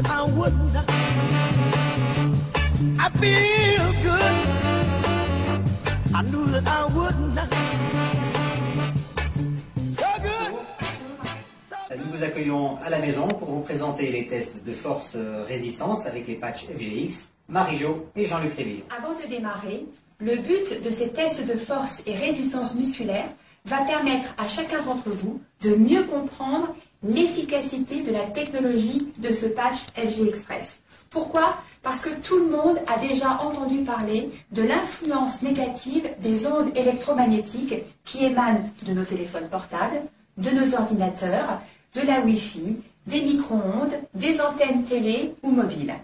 that I wouldn't. I feel good. I knew that I wouldn't. So good. Nous vous accueillons à la maison pour vous présenter les tests de force-résistance avec les patchs FGX, Marie-Jo et Jean-Luc Révillon. Avant de démarrer, le but de ces tests de force et résistance musculaire va permettre à chacun d'entre vous de mieux comprendre l'efficacité de la technologie de ce patch FG Express. Pourquoi? Parce que tout le monde a déjà entendu parler de l'influence négative des ondes électromagnétiques qui émanent de nos téléphones portables, de nos ordinateurs, de la Wi-Fi, des micro-ondes, des antennes télé ou mobiles.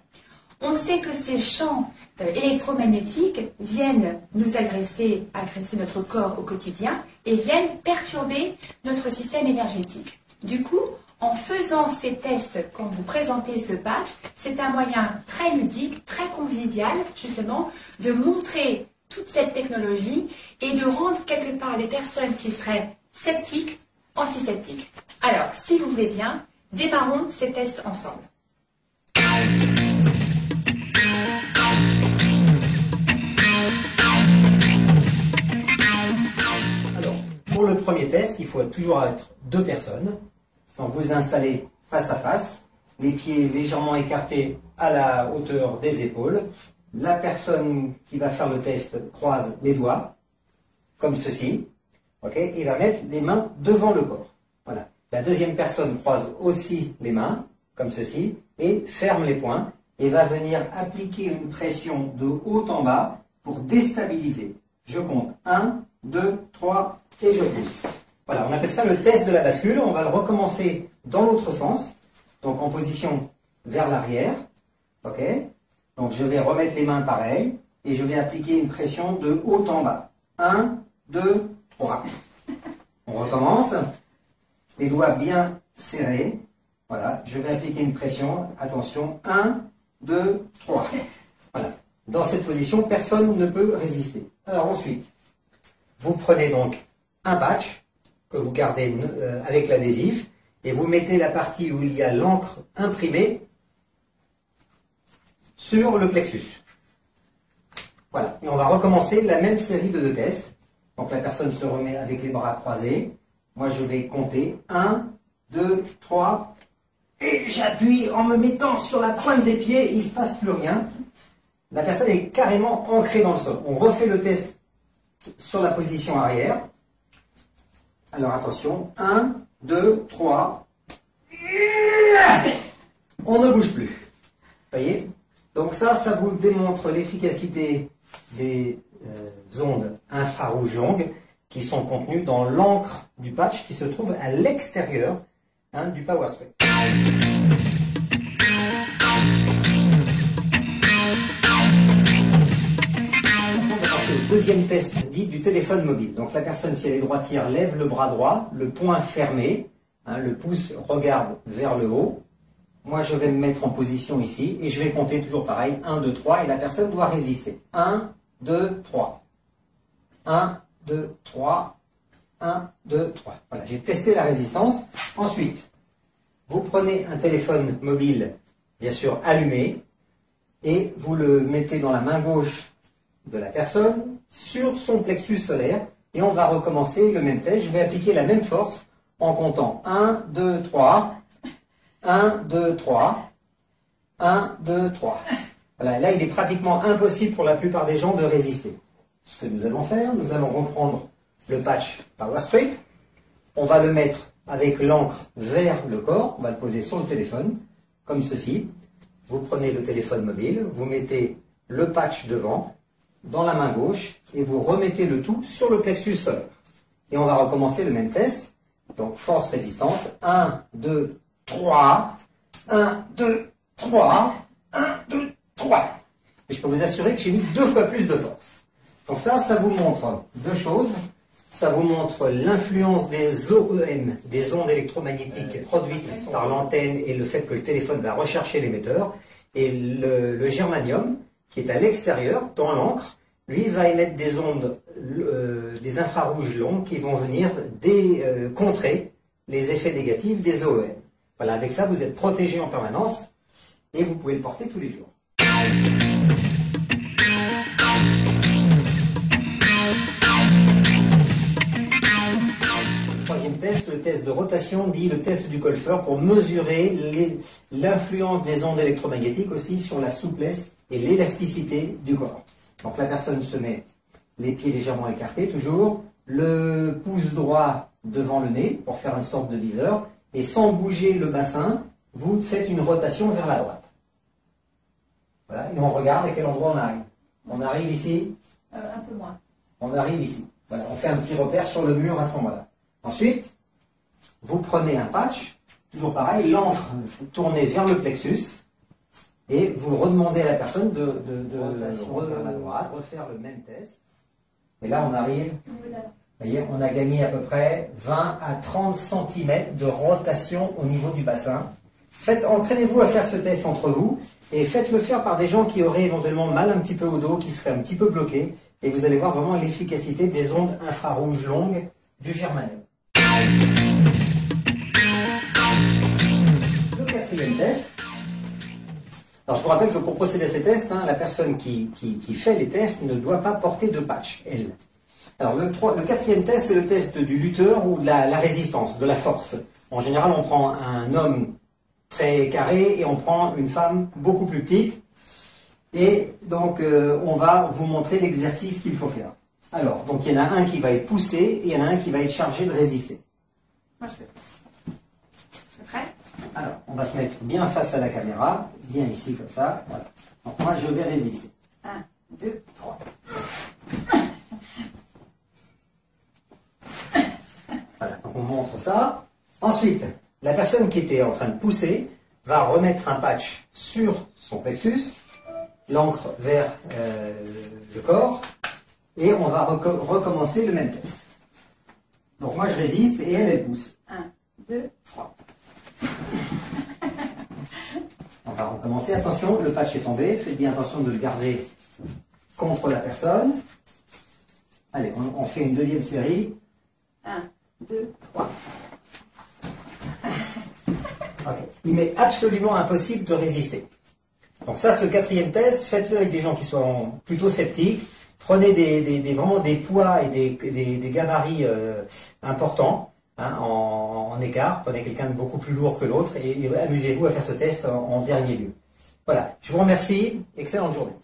On sait que ces champs électromagnétiques viennent nous agresser notre corps au quotidien et viennent perturber notre système énergétique. Du coup, en faisant ces tests quand vous présentez ce patch, c'est un moyen très ludique, très convivial, justement, de montrer toute cette technologie et de rendre quelque part les personnes qui seraient sceptiques, antisceptiques. Alors, si vous voulez bien, démarrons ces tests ensemble. Pour le premier test, il faut toujours être deux personnes. Donc vous installez face à face, les pieds légèrement écartés à la hauteur des épaules. La personne qui va faire le test croise les doigts, comme ceci, et va mettre les mains devant le corps. Voilà. La deuxième personne croise aussi les mains, comme ceci, et ferme les poings, et va venir appliquer une pression de haut en bas pour déstabiliser. Je compte 1, 2, 3, et je pousse. Voilà, on appelle ça le test de la bascule. On va le recommencer dans l'autre sens, donc en position vers l'arrière. Donc je vais remettre les mains pareil, et je vais appliquer une pression de haut en bas. 1, 2, 3. On recommence. Les doigts bien serrés. Voilà, je vais appliquer une pression. Attention, 1, 2, 3. Voilà. Dans cette position, personne ne peut résister. Alors ensuite, vous prenez donc un patch que vous gardez avec l'adhésif et vous mettez la partie où il y a l'encre imprimée sur le plexus. Voilà, et on va recommencer la même série de deux tests. Donc la personne se remet avec les bras croisés. Moi je vais compter 1, 2, 3 et j'appuie en me mettant sur la pointe des pieds, il ne se passe plus rien. La personne est carrément ancrée dans le sol. On refait le test sur la position arrière. Alors attention, 1, 2, 3. On ne bouge plus. Vous voyez? Donc ça vous démontre l'efficacité des ondes infrarouges longues qui sont contenues dans l'encre du patch qui se trouve à l'extérieur du Power Spray. Deuxième test dit du téléphone mobile. Donc la personne, si elle est droitière, lève le bras droit, le poing fermé, le pouce regarde vers le haut. Moi, je vais me mettre en position ici et je vais compter toujours pareil, 1, 2, 3 et la personne doit résister. 1, 2, 3. 1, 2, 3. 1, 2, 3. Voilà, j'ai testé la résistance. Ensuite, vous prenez un téléphone mobile, bien sûr allumé, et vous le mettez dans la main gauche de la personne sur son plexus solaire et on va recommencer le même test. Je vais appliquer la même force en comptant 1, 2, 3, 1, 2, 3, 1, 2, 3. Voilà, là il est pratiquement impossible pour la plupart des gens de résister. Ce que nous allons faire, nous allons reprendre le patch Power Strip, on va le mettre avec l'encre vers le corps, on va le poser sur le téléphone, comme ceci. Vous prenez le téléphone mobile, vous mettez le patch devant, dans la main gauche et vous remettez le tout sur le plexus solaire. Et on va recommencer le même test. Donc force-résistance. 1, 2, 3. 1, 2, 3. 1, 2, 3. Et je peux vous assurer que j'ai mis 2 fois plus de force. Donc ça vous montre deux choses. Ça vous montre l'influence des OEM, des ondes électromagnétiques produites par l'antenne et le fait que le téléphone va rechercher l'émetteur. Et le germanium, qui est à l'extérieur, dans l'encre, lui va émettre des ondes, des infrarouges longs qui vont venir contrer les effets négatifs des OEM. Voilà, avec ça, vous êtes protégé en permanence et vous pouvez le porter tous les jours. Troisième test, le test de rotation, dit le test du golfeur, pour mesurer l'influence des ondes électromagnétiques aussi sur la souplesse et l'élasticité du corps. Donc la personne se met les pieds légèrement écartés, toujours, le pouce droit devant le nez pour faire une sorte de viseur, et sans bouger le bassin, vous faites une rotation vers la droite. Voilà, et on regarde à quel endroit on arrive. On arrive ici. Un peu moins. On arrive ici. Voilà, on fait un petit repère sur le mur à ce moment-là. Ensuite, vous prenez un patch, toujours pareil, l'encre tournée vers le plexus, et vous redemandez à la personne de vers la droite, refaire le même test. Et là, on arrive, vous voyez, on a gagné à peu près 20 à 30 cm de rotation au niveau du bassin. Entraînez-vous à faire ce test entre vous, et faites-le faire par des gens qui auraient éventuellement mal un petit peu au dos, qui seraient un petit peu bloqués, et vous allez voir vraiment l'efficacité des ondes infrarouges longues du germanium. Le quatrième test. Alors je vous rappelle que pour procéder à ces tests, la personne qui fait les tests ne doit pas porter de patch, elle. Alors le quatrième test, c'est le test du lutteur ou de la résistance, de la force. En général, on prend un homme très carré et on prend une femme beaucoup plus petite. Et donc on va vous montrer l'exercice qu'il faut faire. Alors, donc il y en a un qui va être poussé et il y en a un qui va être chargé de résister. Moi je le pousse. C'est prêt? Alors, on va se mettre bien face à la caméra, bien ici comme ça. Voilà. Donc moi je vais résister. 1, 2, 3. Voilà, donc on montre ça. Ensuite, la personne qui était en train de pousser va remettre un patch sur son plexus, l'encre vers le corps, et on va recommencer le même test. Donc moi je résiste et elle pousse. 1, 2, 3. On va recommencer. Attention, le patch est tombé. Faites bien attention de le garder contre la personne. Allez, on fait une deuxième série. 1, 2, 3. Okay. Il m'est absolument impossible de résister. Donc ça, ce quatrième test, faites-le avec des gens qui sont plutôt sceptiques. Prenez vraiment des poids et des gabarits importants en écart. Prenez quelqu'un de beaucoup plus lourd que l'autre et amusez-vous à faire ce test en dernier lieu. Voilà, je vous remercie. Excellente journée.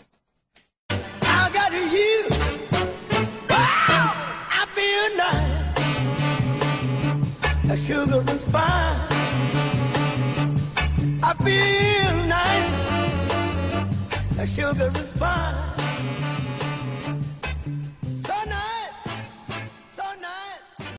Sugar and spice. I feel nice, like sugar and spice.